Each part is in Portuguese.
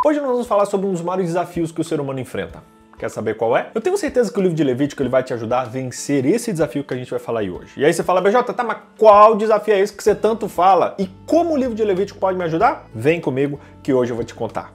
Hoje nós vamos falar sobre um dos maiores desafios que o ser humano enfrenta. Quer saber qual é? Eu tenho certeza que o livro de Levítico ele vai te ajudar a vencer esse desafio que a gente vai falar aí hoje. E aí você fala, BJ, tá, mas qual desafio é esse que você tanto fala? E como o livro de Levítico pode me ajudar? Vem comigo que hoje eu vou te contar.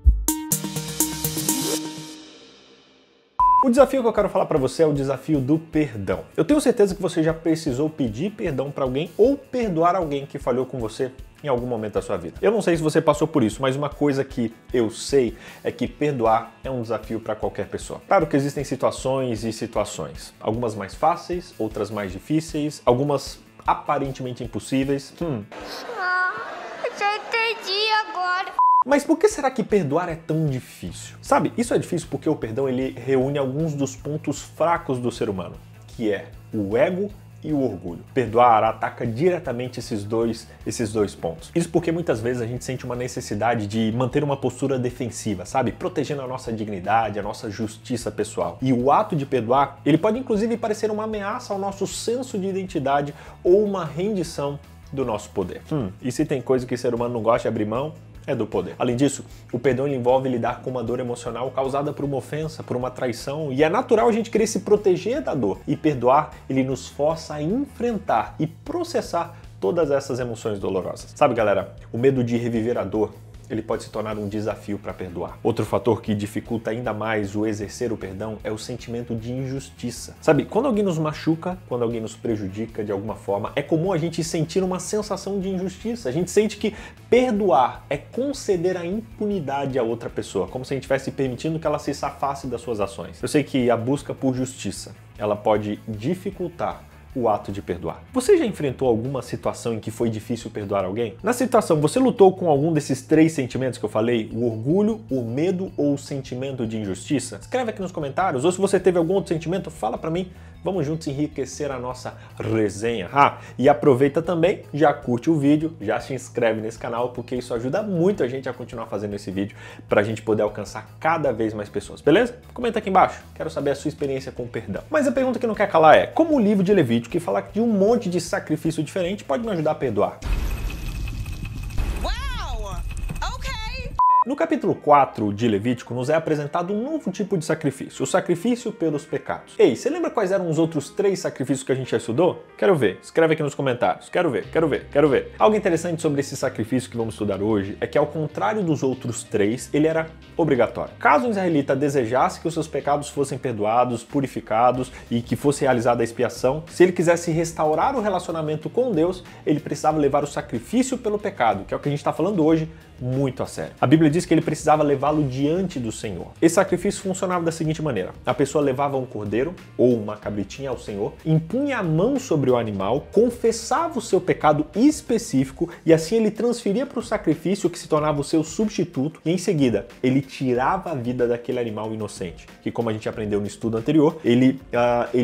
O desafio que eu quero falar pra você é o desafio do perdão. Eu tenho certeza que você já precisou pedir perdão pra alguém ou perdoar alguém que falhou com você em algum momento da sua vida. Eu não sei se você passou por isso, mas uma coisa que eu sei é que perdoar é um desafio para qualquer pessoa. Claro que existem situações e situações. Algumas mais fáceis, outras mais difíceis, algumas aparentemente impossíveis. Já entendi agora. Mas por que será que perdoar é tão difícil? Sabe, isso é difícil porque o perdão ele reúne alguns dos pontos fracos do ser humano, que é o ego e o orgulho. Perdoar ataca diretamente esses dois pontos. Isso porque muitas vezes a gente sente uma necessidade de manter uma postura defensiva, sabe? Protegendo a nossa dignidade, a nossa justiça pessoal. E o ato de perdoar, ele pode inclusive parecer uma ameaça ao nosso senso de identidade ou uma rendição do nosso poder. E se tem coisa que o ser humano não gosta de abrir mão, é do poder. Além disso, o perdão ele envolve lidar com uma dor emocional causada por uma ofensa, por uma traição, e é natural a gente querer se proteger da dor. E perdoar, ele nos força a enfrentar e processar todas essas emoções dolorosas. Sabe, galera, o medo de reviver a dor, ele pode se tornar um desafio para perdoar. Outro fator que dificulta ainda mais o exercer o perdão é o sentimento de injustiça. Sabe, quando alguém nos machuca, quando alguém nos prejudica de alguma forma, é comum a gente sentir uma sensação de injustiça. A gente sente que perdoar é conceder a impunidade a outra pessoa, como se a gente estivesse permitindo que ela se safasse das suas ações. Eu sei que a busca por justiça, ela pode dificultar o ato de perdoar. Você já enfrentou alguma situação em que foi difícil perdoar alguém? Na situação, você lutou com algum desses três sentimentos que eu falei? O orgulho, o medo ou o sentimento de injustiça? Escreve aqui nos comentários, ou se você teve algum outro sentimento, fala pra mim. Vamos juntos enriquecer a nossa resenha. E aproveita também, já curte o vídeo, já se inscreve nesse canal, porque isso ajuda muito a gente a continuar fazendo esse vídeo pra gente poder alcançar cada vez mais pessoas, beleza? Comenta aqui embaixo, quero saber a sua experiência com o perdão. Mas a pergunta que não quer calar é, como o livro de Levítico, que fala de um monte de sacrifício diferente, pode me ajudar a perdoar? No capítulo 4 de Levítico, nos é apresentado um novo tipo de sacrifício, o sacrifício pelos pecados. Ei, você lembra quais eram os outros 3 sacrifícios que a gente já estudou? Quero ver, escreve aqui nos comentários. Quero ver. Algo interessante sobre esse sacrifício que vamos estudar hoje é que, ao contrário dos outros 3, ele era obrigatório. Caso o israelita desejasse que os seus pecados fossem perdoados, purificados e que fosse realizada a expiação, se ele quisesse restaurar o relacionamento com Deus, ele precisava levar o sacrifício pelo pecado, que é o que a gente está falando hoje, muito a sério. A Bíblia diz que ele precisava levá-lo diante do Senhor. Esse sacrifício funcionava da seguinte maneira: a pessoa levava um cordeiro ou uma cabritinha ao Senhor, impunha a mão sobre o animal, confessava o seu pecado específico e assim ele transferia para o sacrifício, que se tornava o seu substituto, e em seguida ele tirava a vida daquele animal inocente, que, como a gente aprendeu no estudo anterior, ele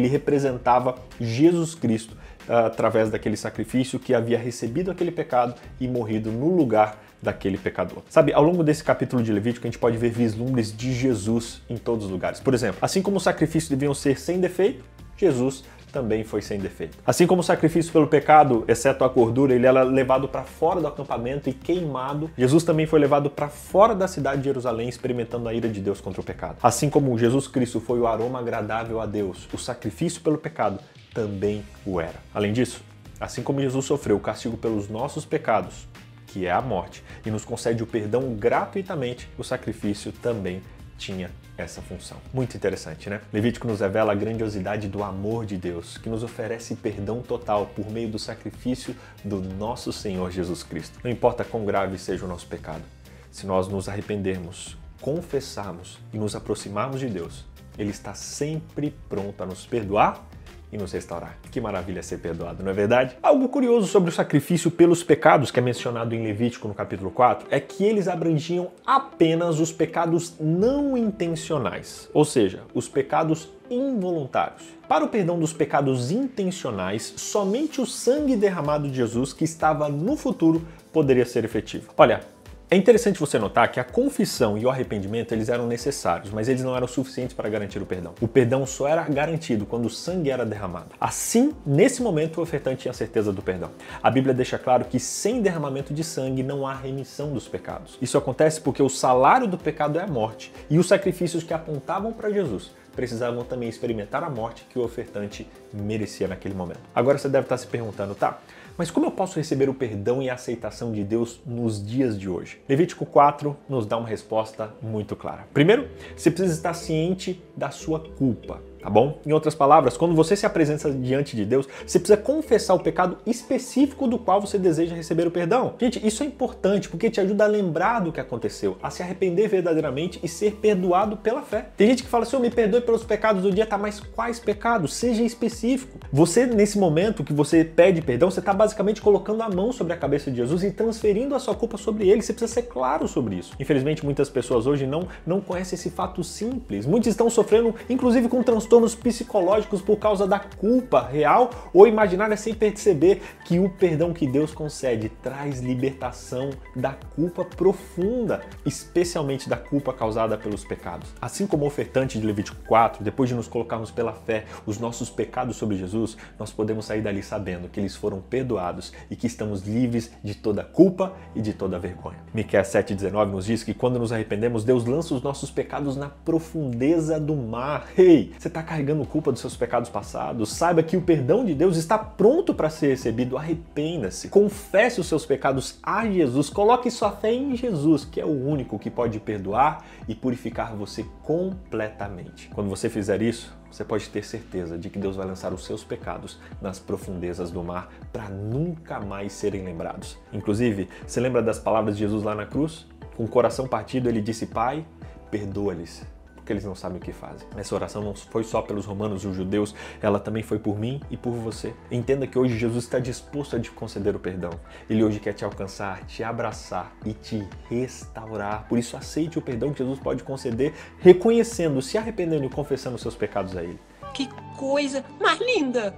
representava Jesus Cristo através daquele sacrifício que havia recebido aquele pecado e morrido no lugar daquele pecador. Sabe, ao longo desse capítulo de Levítico, a gente pode ver vislumbres de Jesus em todos os lugares. Por exemplo, assim como os sacrifícios deviam ser sem defeito, Jesus também foi sem defeito. Assim como o sacrifício pelo pecado, exceto a gordura, ele era levado para fora do acampamento e queimado, Jesus também foi levado para fora da cidade de Jerusalém, experimentando a ira de Deus contra o pecado. Assim como Jesus Cristo foi o aroma agradável a Deus, o sacrifício pelo pecado também o era. Além disso, assim como Jesus sofreu o castigo pelos nossos pecados, que é a morte, e nos concede o perdão gratuitamente, o sacrifício também tinha essa função. Muito interessante, né? Levítico nos revela a grandiosidade do amor de Deus, que nos oferece perdão total por meio do sacrifício do nosso Senhor Jesus Cristo. Não importa quão grave seja o nosso pecado, se nós nos arrependermos, confessarmos e nos aproximarmos de Deus, Ele está sempre pronto a nos perdoar e nos restaurar. Que maravilha ser perdoado, não é verdade? Algo curioso sobre o sacrifício pelos pecados, que é mencionado em Levítico no capítulo 4, é que eles abrangiam apenas os pecados não intencionais, ou seja, os pecados involuntários. Para o perdão dos pecados intencionais, somente o sangue derramado de Jesus, que estava no futuro, poderia ser efetivo. Olha, É interessante você notar que a confissão e o arrependimento eles eram necessários, mas eles não eram suficientes para garantir o perdão. O perdão só era garantido quando o sangue era derramado. Assim, nesse momento, o ofertante tinha certeza do perdão. A Bíblia deixa claro que sem derramamento de sangue não há remissão dos pecados. Isso acontece porque o salário do pecado é a morte, e os sacrifícios que apontavam para Jesus precisavam também experimentar a morte que o ofertante merecia naquele momento. Agora você deve estar se perguntando, tá? Mas como eu posso receber o perdão e a aceitação de Deus nos dias de hoje? Levítico 4 nos dá uma resposta muito clara. Primeiro, você precisa estar ciente da sua culpa, tá bom? Em outras palavras, quando você se apresenta diante de Deus, você precisa confessar o pecado específico do qual você deseja receber o perdão. Gente, isso é importante porque te ajuda a lembrar do que aconteceu, a se arrepender verdadeiramente e ser perdoado pela fé. Tem gente que fala assim, me perdoe pelos pecados do dia, tá, mas quais pecados? Seja específico. Você, nesse momento que você pede perdão, você está basicamente colocando a mão sobre a cabeça de Jesus e transferindo a sua culpa sobre ele. Você precisa ser claro sobre isso. Infelizmente, muitas pessoas hoje não conhecem esse fato simples. Muitos estão sofrendo, inclusive, com transtornos psicológicos por causa da culpa real ou imaginária, sem perceber que o perdão que Deus concede traz libertação da culpa profunda, especialmente da culpa causada pelos pecados. Assim como o ofertante de Levítico 4, depois de nos colocarmos pela fé os nossos pecados sobre Jesus, nós podemos sair dali sabendo que eles foram perdoados e que estamos livres de toda culpa e de toda vergonha. Miqueias 7,19 nos diz que quando nos arrependemos, Deus lança os nossos pecados na profundeza do mar. Ei, você está carregando culpa dos seus pecados passados? Saiba que o perdão de Deus está pronto para ser recebido. Arrependa-se, confesse os seus pecados a Jesus, coloque sua fé em Jesus, que é o único que pode perdoar e purificar você completamente. Quando você fizer isso, você pode ter certeza de que Deus vai lançar os seus pecados nas profundezas do mar para nunca mais serem lembrados. Inclusive, você lembra das palavras de Jesus lá na cruz? Com o coração partido, ele disse, Pai, perdoa-lhes, porque eles não sabem o que fazem. Essa oração não foi só pelos romanos e os judeus, ela também foi por mim e por você. Entenda que hoje Jesus está disposto a te conceder o perdão. Ele hoje quer te alcançar, te abraçar e te restaurar. Por isso, aceite o perdão que Jesus pode conceder, reconhecendo, se arrependendo e confessando os seus pecados a Ele. Que coisa mais linda!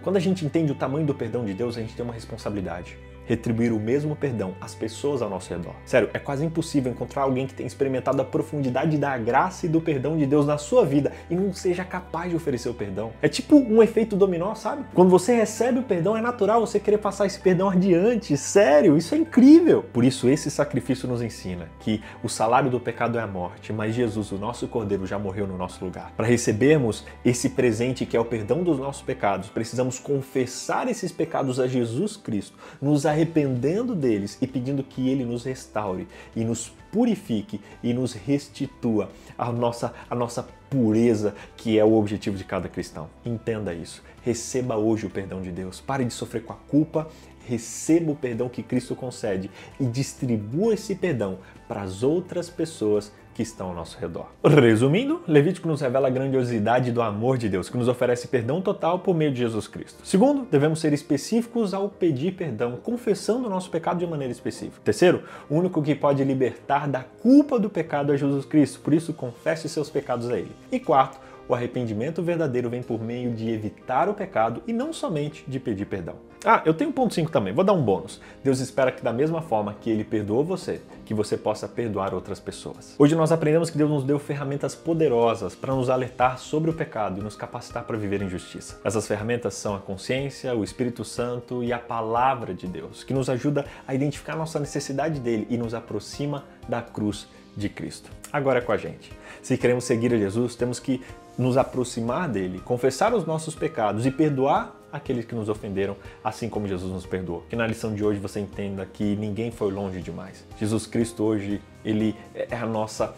Quando a gente entende o tamanho do perdão de Deus, a gente tem uma responsabilidade. Retribuir o mesmo perdão às pessoas ao nosso redor. Sério, é quase impossível encontrar alguém que tenha experimentado a profundidade da graça e do perdão de Deus na sua vida e não seja capaz de oferecer o perdão. É tipo um efeito dominó, sabe? Quando você recebe o perdão, é natural você querer passar esse perdão adiante. Sério, isso é incrível. Por isso, esse sacrifício nos ensina que o salário do pecado é a morte, mas Jesus, o nosso Cordeiro, já morreu no nosso lugar. Para recebermos esse presente que é o perdão dos nossos pecados, precisamos confessar esses pecados a Jesus Cristo, nos arrependendo deles e pedindo que Ele nos restaure e nos purifique e nos restitua a nossa pureza, que é o objetivo de cada cristão. Entenda isso. Receba hoje o perdão de Deus. Pare de sofrer com a culpa. Receba o perdão que Cristo concede e distribua esse perdão para as outras pessoas que estão ao nosso redor. Resumindo, Levítico nos revela a grandiosidade do amor de Deus, que nos oferece perdão total por meio de Jesus Cristo. Segundo, devemos ser específicos ao pedir perdão, confessando o nosso pecado de maneira específica. Terceiro, o único que pode libertar da culpa do pecado é Jesus Cristo, por isso confesse seus pecados a Ele. E quarto, o arrependimento verdadeiro vem por meio de evitar o pecado e não somente de pedir perdão. Eu tenho um ponto 5 também, vou dar um bônus. Deus espera que da mesma forma que Ele perdoou você, que você possa perdoar outras pessoas. Hoje nós aprendemos que Deus nos deu ferramentas poderosas para nos alertar sobre o pecado e nos capacitar para viver em justiça. Essas ferramentas são a consciência, o Espírito Santo e a Palavra de Deus, que nos ajuda a identificar a nossa necessidade dele e nos aproxima da cruz de Cristo. Agora é com a gente. Se queremos seguir a Jesus, temos que nos aproximar dele, confessar os nossos pecados e perdoar aqueles que nos ofenderam, assim como Jesus nos perdoou. Que na lição de hoje você entenda que ninguém foi longe demais. Jesus Cristo hoje, Ele é a nossa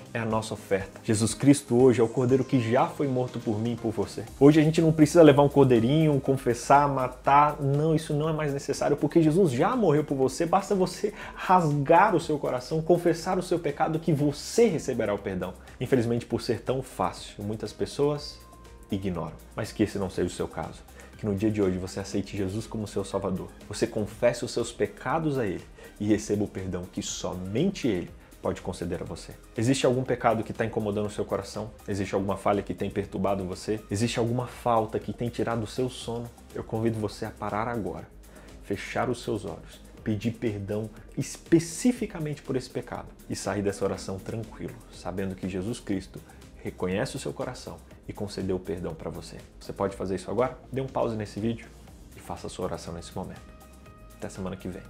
oferta. Jesus Cristo hoje é o Cordeiro que já foi morto por mim e por você. Hoje a gente não precisa levar um cordeirinho, confessar, matar. Não, isso não é mais necessário, porque Jesus já morreu por você. Basta você rasgar o seu coração, confessar o seu pecado, que você receberá o perdão. Infelizmente, por ser tão fácil, muitas pessoas ignoram. Mas que esse não seja o seu caso. Que no dia de hoje você aceite Jesus como seu Salvador. Você confesse os seus pecados a Ele e receba o perdão que somente Ele pode conceder a você. Existe algum pecado que está incomodando o seu coração? Existe alguma falha que tem perturbado você? Existe alguma falta que tem tirado o seu sono? Eu convido você a parar agora, fechar os seus olhos, pedir perdão especificamente por esse pecado e sair dessa oração tranquilo, sabendo que Jesus Cristo reconhece o seu coração e concedeu o perdão para você. Você pode fazer isso agora? Dê um pause nesse vídeo e faça a sua oração nesse momento. Até semana que vem.